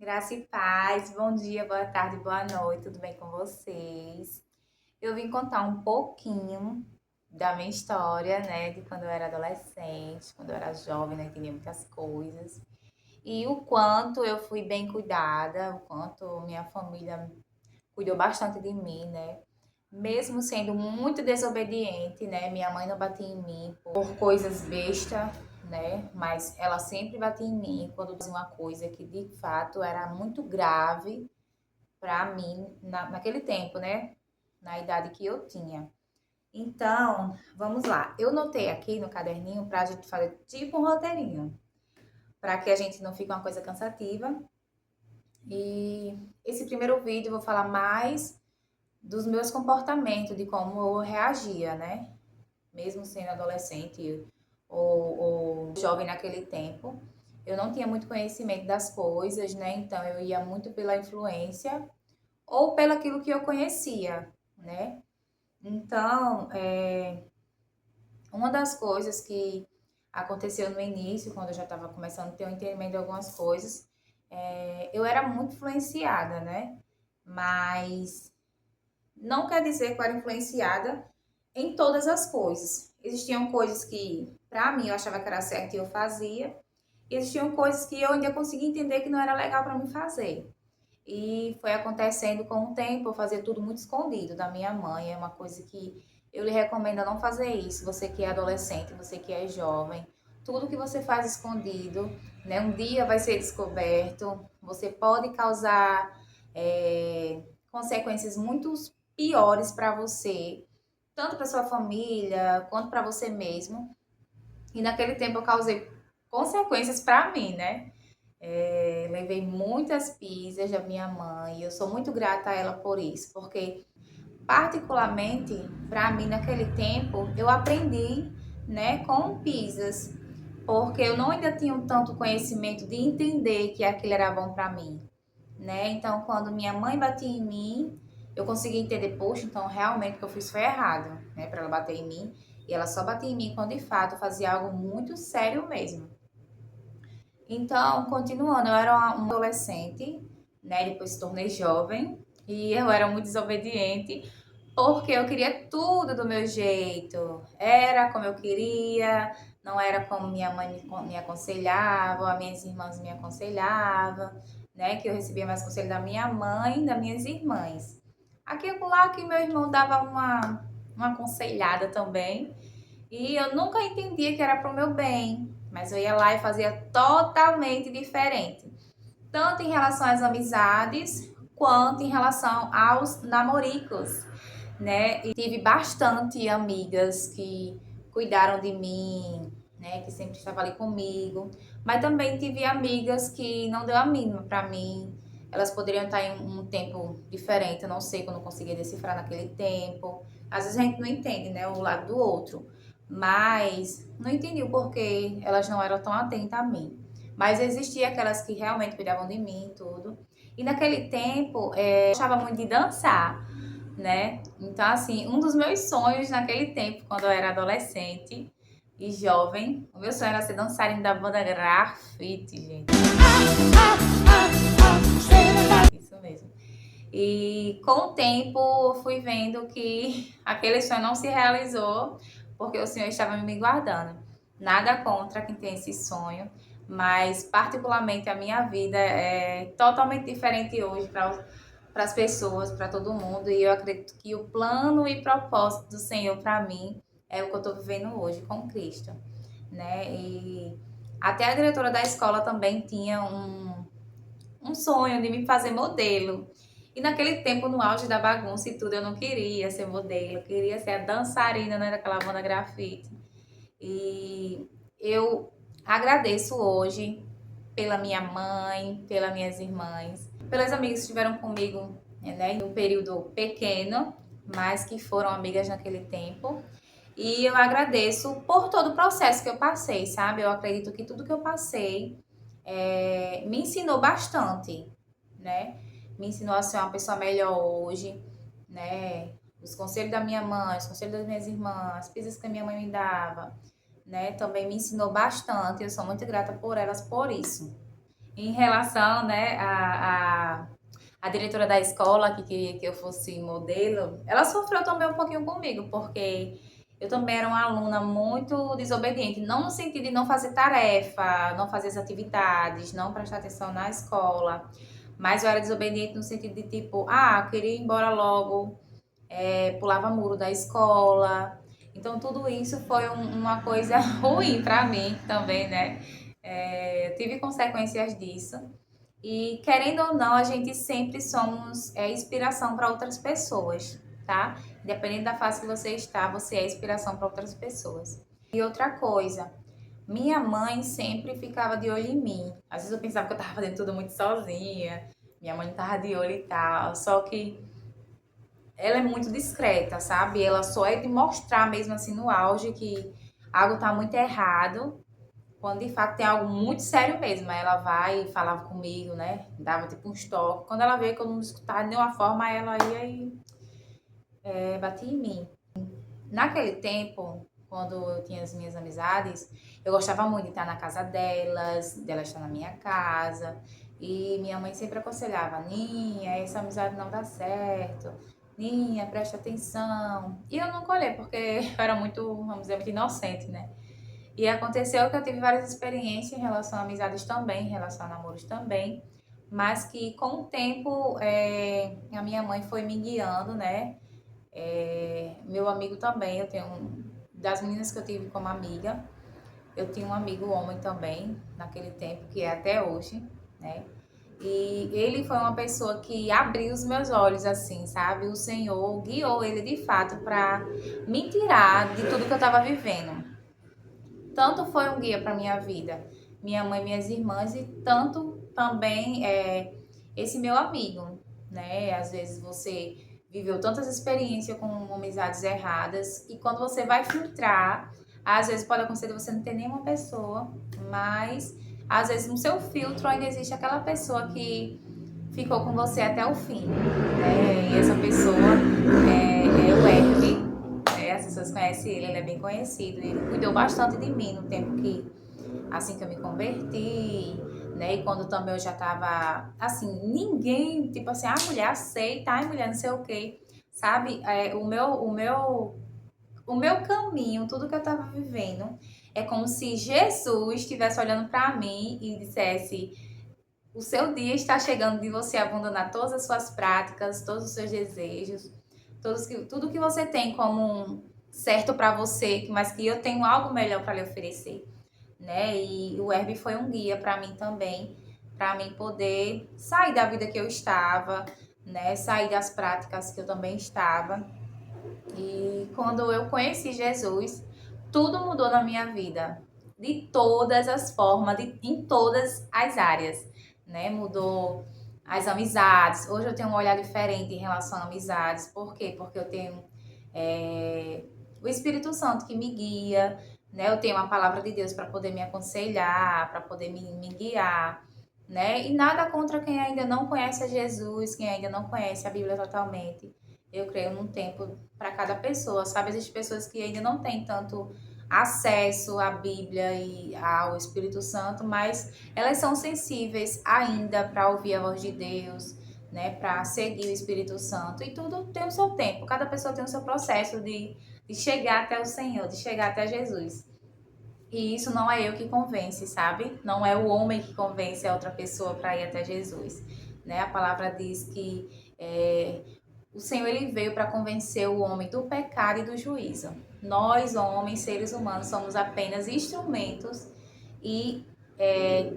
Graça e paz, bom dia, boa tarde, boa noite, tudo bem com vocês? Eu vim contar um pouquinho da minha história, né, de quando eu era adolescente, quando eu era jovem, não entendia muitas coisas, e o quanto eu fui bem cuidada, o quanto minha família cuidou bastante de mim, né, mesmo sendo muito desobediente, né, minha mãe não batia em mim por coisas bestas, né, mas ela sempre batia em mim quando fazia uma coisa que de fato era muito grave para mim naquele tempo, né? Na idade que eu tinha. Então, vamos lá. Eu notei aqui no caderninho para a gente fazer tipo um roteirinho, para que a gente não fique uma coisa cansativa. E esse primeiro vídeo eu vou falar mais dos meus comportamentos, de como eu reagia, né? Mesmo sendo adolescente ou jovem naquele tempo. Eu não tinha muito conhecimento das coisas, né? Então eu ia muito pela influência ou pelo aquilo que eu conhecia, né? Então, uma das coisas que aconteceu no início, quando eu já estava começando a ter um entendimento de algumas coisas, eu era muito influenciada, né? Mas não quer dizer que eu era influenciada em todas as coisas. Existiam coisas que, para mim, eu achava que era certo e eu fazia. E existiam coisas que eu ainda conseguia entender que não era legal para mim fazer. E foi acontecendo com o tempo, eu fazia tudo muito escondido da minha mãe. É uma coisa que eu lhe recomendo não fazer isso. Você que é adolescente, você que é jovem, tudo que você faz escondido, né? Um dia vai ser descoberto. Você pode causar consequências muito piores para você, tanto para sua família quanto para você mesmo. E naquele tempo eu causei consequências para mim, né? Levei muitas pisas da minha mãe e eu sou muito grata a ela por isso, porque particularmente para mim naquele tempo eu aprendi, né, com pisas, porque eu não ainda tinha um tanto conhecimento de entender que aquilo era bom para mim, né? Então quando minha mãe batia em mim, eu consegui entender, poxa, então realmente o que eu fiz foi errado, né, para ela bater em mim, e ela só batia em mim quando de fato fazia algo muito sério mesmo. Então, continuando, eu era uma adolescente, né? Depois se tornei jovem e eu era muito desobediente porque eu queria tudo do meu jeito. Era como eu queria, não era como minha mãe me aconselhava, ou as minhas irmãs me aconselhavam, né? Que eu recebia mais conselho da minha mãe e das minhas irmãs. Aqui e lá que meu irmão dava uma aconselhada também, e eu nunca entendia que era para o meu bem, mas eu ia lá e fazia totalmente diferente, tanto em relação às amizades quanto em relação aos namoricos, né? E tive bastante amigas que cuidaram de mim, né? Que sempre estavam ali comigo, mas também tive amigas que não deu a mínima para mim. Elas poderiam estar em um tempo diferente, eu não sei quando eu conseguia decifrar naquele tempo. Às vezes a gente não entende, né, o lado do outro, mas não entendi o porquê elas não eram tão atentas a mim. Mas existia aquelas que realmente cuidavam de mim e tudo. E naquele tempo, eu gostava muito de dançar, né? Então, assim, um dos meus sonhos naquele tempo, quando eu era adolescente e jovem, o meu sonho era ser dançarina da banda Grafite, gente. Isso mesmo. E com o tempo eu fui vendo que aquele sonho não se realizou, porque o Senhor estava me guardando. Nada contra quem tem esse sonho, mas particularmente a minha vida é totalmente diferente hoje para as pessoas, para todo mundo, e eu acredito que o plano e propósito do Senhor para mim é o que eu estou vivendo hoje com Cristo, né? E até a diretora da escola também tinha um sonho de me fazer modelo. E naquele tempo, no auge da bagunça e tudo, eu não queria ser modelo, eu queria ser a dançarina, né, daquela banda grafite. E eu agradeço hoje pela minha mãe, pelas minhas irmãs, pelas amigas que estiveram comigo, né, em um período pequeno, mas que foram amigas naquele tempo. E eu agradeço por todo o processo que eu passei, sabe? Eu acredito que tudo que eu passei me ensinou bastante, né? Me ensinou a ser uma pessoa melhor hoje, né? Os conselhos da minha mãe, os conselhos das minhas irmãs, as coisas que a minha mãe me dava, né? Também me ensinou bastante. Eu sou muito grata por elas por isso. Em relação, né, a diretora da escola que queria que eu fosse modelo, ela sofreu também um pouquinho comigo, porque eu também era uma aluna muito desobediente, não no sentido de não fazer tarefa, não fazer as atividades, não prestar atenção na escola, mas eu era desobediente no sentido de tipo, queria ir embora logo, pulava muro da escola. Então tudo isso foi uma coisa ruim para mim também, né? Eu tive consequências disso. E querendo ou não, a gente sempre somos inspiração para outras pessoas, tá? Independente da fase que você está, você é inspiração para outras pessoas. E outra coisa, minha mãe sempre ficava de olho em mim. Às vezes eu pensava que eu estava fazendo tudo muito sozinha, minha mãe não estava de olho e tal, só que ela é muito discreta, sabe? Ela só é de mostrar mesmo assim no auge que algo tá muito errado, quando de fato tem algo muito sério mesmo. Aí ela vai e falava comigo, né? Dava tipo um toques. Quando ela vê que eu não escutava de nenhuma forma, ela ia e batia em mim. Naquele tempo, quando eu tinha as minhas amizades, eu gostava muito de estar na casa delas estar na minha casa. E minha mãe sempre aconselhava, Ninha, essa amizade não dá certo. Ninha, presta atenção. E eu não colhei, porque eu era muito, vamos dizer, muito inocente, né? E aconteceu que eu tive várias experiências em relação a amizades também, em relação a namoros também, mas que com o tempo a minha mãe foi me guiando, né? Meu amigo também, eu tenho das meninas que eu tive como amiga, eu tinha um amigo homem também, naquele tempo, que é até hoje, né? E ele foi uma pessoa que abriu os meus olhos, assim, sabe? O Senhor guiou ele de fato para me tirar de tudo que eu estava vivendo. Tanto foi um guia para minha vida, minha mãe, minhas irmãs, e tanto também esse meu amigo, né? Às vezes você viveu tantas experiências com amizades erradas e quando você vai filtrar, às vezes pode acontecer de você não ter nenhuma pessoa, mas às vezes no seu filtro ainda existe aquela pessoa que ficou com você até o fim, né? E essa pessoa é o Herve, né? As pessoas conhecem ele, ele é bem conhecido. Ele cuidou bastante de mim no tempo que, assim que eu me converti, né? E quando também eu já tava, assim, ninguém, tipo assim, mulher aceita, mulher não sei o quê, sabe? O meu caminho, tudo que eu tava vivendo, é como se Jesus estivesse olhando para mim e dissesse: o seu dia está chegando de você abandonar todas as suas práticas, todos os seus desejos, tudo que você tem como certo para você, mas que eu tenho algo melhor para lhe oferecer, né? E o Herb foi um guia para mim também, para mim poder sair da vida que eu estava, né? Sair das práticas que eu também estava. E quando eu conheci Jesus, tudo mudou na minha vida, de todas as formas, em todas as áreas, né? Mudou as amizades. Hoje eu tenho um olhar diferente em relação a amizades. Por quê? Porque eu tenho o Espírito Santo que me guia, né? Eu tenho a palavra de Deus para poder me aconselhar, para poder me guiar, né? E nada contra quem ainda não conhece a Jesus, quem ainda não conhece a Bíblia totalmente. Eu creio num tempo para cada pessoa, sabe? Existem pessoas que ainda não têm tanto acesso à Bíblia e ao Espírito Santo, mas elas são sensíveis ainda para ouvir a voz de Deus, né? Para seguir o Espírito Santo. E tudo tem o seu tempo, cada pessoa tem o seu processo de chegar até o Senhor, de chegar até Jesus. E isso não é eu que convence, sabe? Não é o homem que convence a outra pessoa para ir até Jesus, né? A palavra diz que o Senhor ele veio para convencer o homem do pecado e do juízo. Nós, homens, seres humanos, somos apenas instrumentos e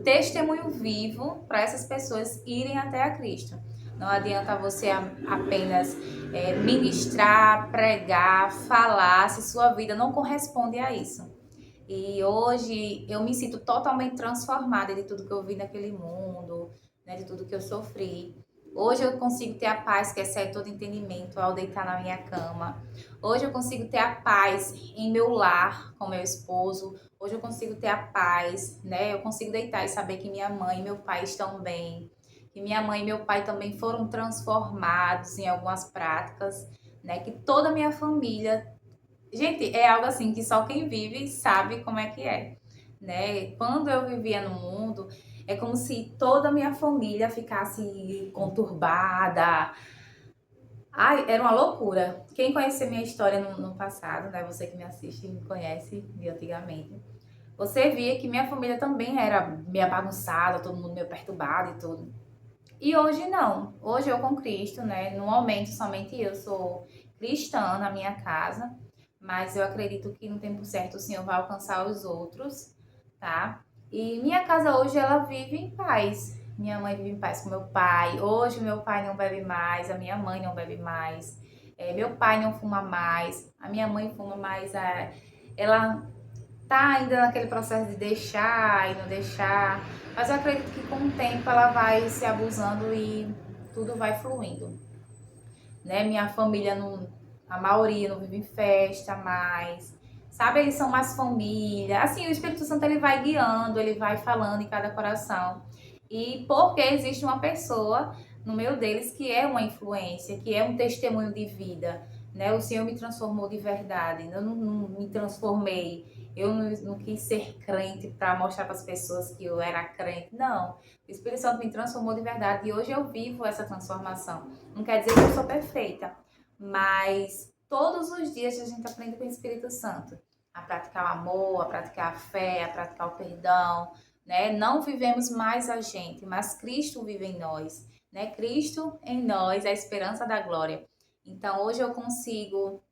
testemunho vivo para essas pessoas irem até a Cristo. Não adianta você apenas ministrar, pregar, falar, se sua vida não corresponde a isso. E hoje eu me sinto totalmente transformada de tudo que eu vi naquele mundo, né, de tudo que eu sofri. Hoje eu consigo ter a paz que excede todo entendimento ao deitar na minha cama. Hoje eu consigo ter a paz em meu lar com meu esposo. Hoje eu consigo ter a paz, né? Eu consigo deitar e saber que minha mãe e meu pai estão bem. Que minha mãe e meu pai também foram transformados em algumas práticas, né? Que toda a minha família. Gente, é algo assim que só quem vive sabe como é que é, né? Quando eu vivia no mundo, É como se toda a minha família ficasse conturbada. Ai, era uma loucura. Quem conhece minha história no passado, né? Você que me assiste e me conhece de antigamente, você via que minha família também era meio bagunçada, todo mundo meio perturbado e tudo. E hoje não. Hoje eu com Cristo, né? No momento somente eu sou cristã na minha casa, mas eu acredito que no tempo certo o Senhor vai alcançar os outros, tá? E minha casa hoje ela vive em paz. Minha mãe vive em paz com meu pai. Hoje meu pai não bebe mais, a minha mãe não bebe mais. Meu pai não fuma mais, a minha mãe fuma mais. Ela tá ainda naquele processo de deixar e não deixar, mas eu acredito que com o tempo ela vai se abusando e tudo vai fluindo, né? Minha família não, a maioria não vive em festa mais, sabe? Eles são mais família. Assim, o Espírito Santo ele vai guiando, ele vai falando em cada coração. E porque existe uma pessoa no meio deles que é uma influência, que é um testemunho de vida, né? O Senhor me transformou de verdade. Eu não me transformei. Eu não quis ser crente para mostrar para as pessoas que eu era crente. Não. O Espírito Santo me transformou de verdade e hoje eu vivo essa transformação. Não quer dizer que eu sou perfeita, mas todos os dias a gente aprende com o Espírito Santo a praticar o amor, a praticar a fé, a praticar o perdão, né? Não vivemos mais a gente, mas Cristo vive em nós, né? Cristo em nós é a esperança da glória. Então hoje eu consigo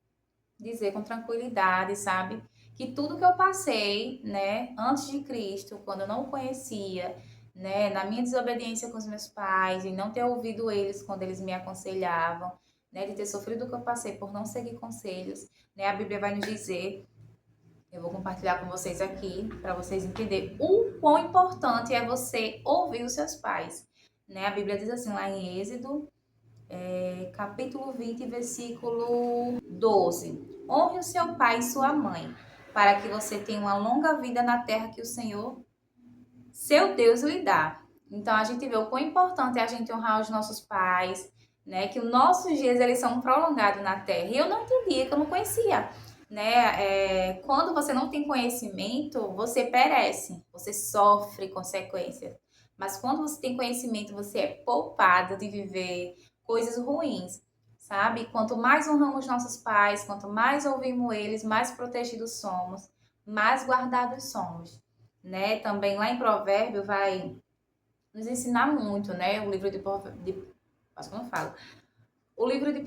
dizer com tranquilidade, sabe? Que tudo que eu passei, né, antes de Cristo, quando eu não o conhecia, né, na minha desobediência com os meus pais, e não ter ouvido eles quando eles me aconselhavam, né, de ter sofrido o que eu passei por não seguir conselhos, né, a Bíblia vai nos dizer, eu vou compartilhar com vocês aqui, para vocês entenderem o quão importante é você ouvir os seus pais, né, a Bíblia diz assim lá em Êxodo, capítulo 20, versículo 12. Honre o seu pai e sua mãe, para que você tenha uma longa vida na terra que o Senhor, seu Deus, lhe dá. Então a gente vê o quão importante é a gente honrar os nossos pais, né? Que os nossos dias eles são prolongados na terra. E eu não entendia, que eu não conhecia, né? Quando você não tem conhecimento, você perece, você sofre consequências. Mas quando você tem conhecimento, você é poupado de viver coisas ruins, sabe? Quanto mais honramos nossos pais, quanto mais ouvimos eles, mais protegidos somos, mais guardados somos, né? Também lá em Provérbio vai nos ensinar muito, né? O livro de acho que eu não falo. O livro de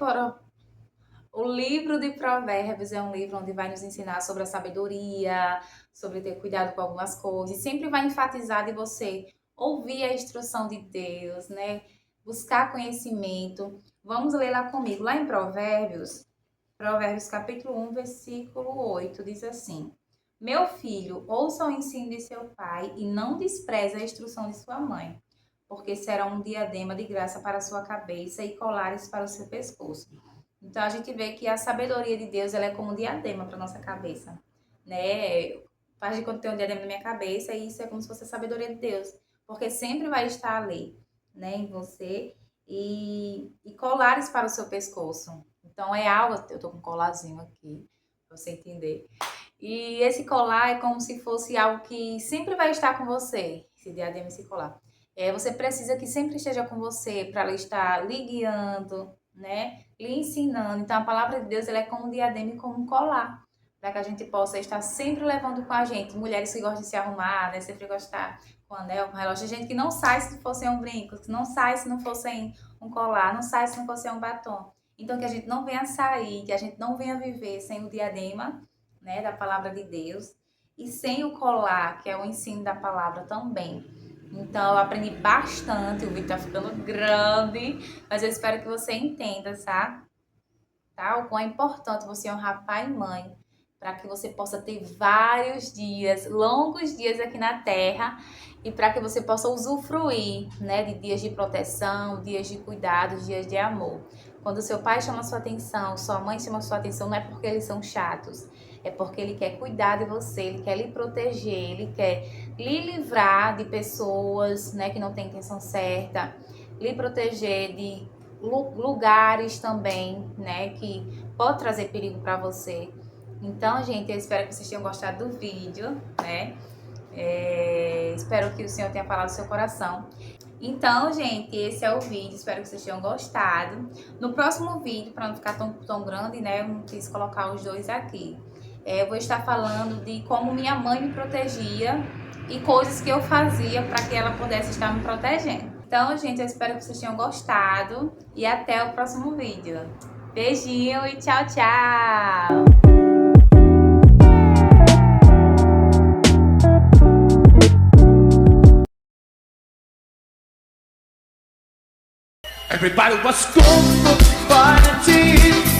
o livro de Provérbios é um livro onde vai nos ensinar sobre a sabedoria, sobre ter cuidado com algumas coisas, e sempre vai enfatizar de você ouvir a instrução de Deus, né? Buscar conhecimento. Vamos ler lá comigo, lá em Provérbios, Provérbios capítulo 1, versículo 8, diz assim: Meu filho, ouça o ensino de seu pai e não despreze a instrução de sua mãe, porque será um diadema de graça para a sua cabeça e colares para o seu pescoço. Então a gente vê que a sabedoria de Deus ela é como um diadema para nossa cabeça, né? Faz de conta que tem um diadema na minha cabeça e isso é como se fosse a sabedoria de Deus, porque sempre vai estar ali, né, em você e colares para o seu pescoço. Então é algo, eu tô com um colarzinho aqui, para você entender. E esse colar é como se fosse algo que sempre vai estar com você, esse diadema, esse colar. Você precisa que sempre esteja com você para ela estar lhe guiando, né? Lhe ensinando. Então a palavra de Deus ela é como um diadema e como um colar, para que a gente possa estar sempre levando com a gente. Mulheres que gostam de se arrumar, né? Sempre gostar com anel, com relógio. Gente que não sai se não for sem um brinco, que não sai se não for sem um colar, não sai se não for sem um batom. Então que a gente não venha sair, que a gente não venha viver sem o diadema, né, da palavra de Deus e sem o colar, que é o ensino da palavra também. Então eu aprendi bastante, o vídeo tá ficando grande, mas eu espero que você entenda, tá? O quão é importante você honrar pai e mãe, para que você possa ter vários dias, longos dias aqui na Terra e para que você possa usufruir, né, de dias de proteção, dias de cuidados, dias de amor. Quando seu pai chama sua atenção, sua mãe chama sua atenção, não é porque eles são chatos, é porque ele quer cuidar de você, ele quer lhe proteger, ele quer lhe livrar de pessoas, né, que não têm intenção certa, lhe proteger de lugares também, né, que pode trazer perigo para você. Então, gente, eu espero que vocês tenham gostado do vídeo, né? Espero que o Senhor tenha falado no seu coração. Então, gente, esse é o vídeo. Espero que vocês tenham gostado. No próximo vídeo, para não ficar tão grande, né? Eu não quis colocar os dois aqui. Eu vou estar falando de como minha mãe me protegia e coisas que eu fazia para que ela pudesse estar me protegendo. Então, gente, eu espero que vocês tenham gostado e até o próximo vídeo. Beijinho e tchau, tchau! Everybody was going for the team.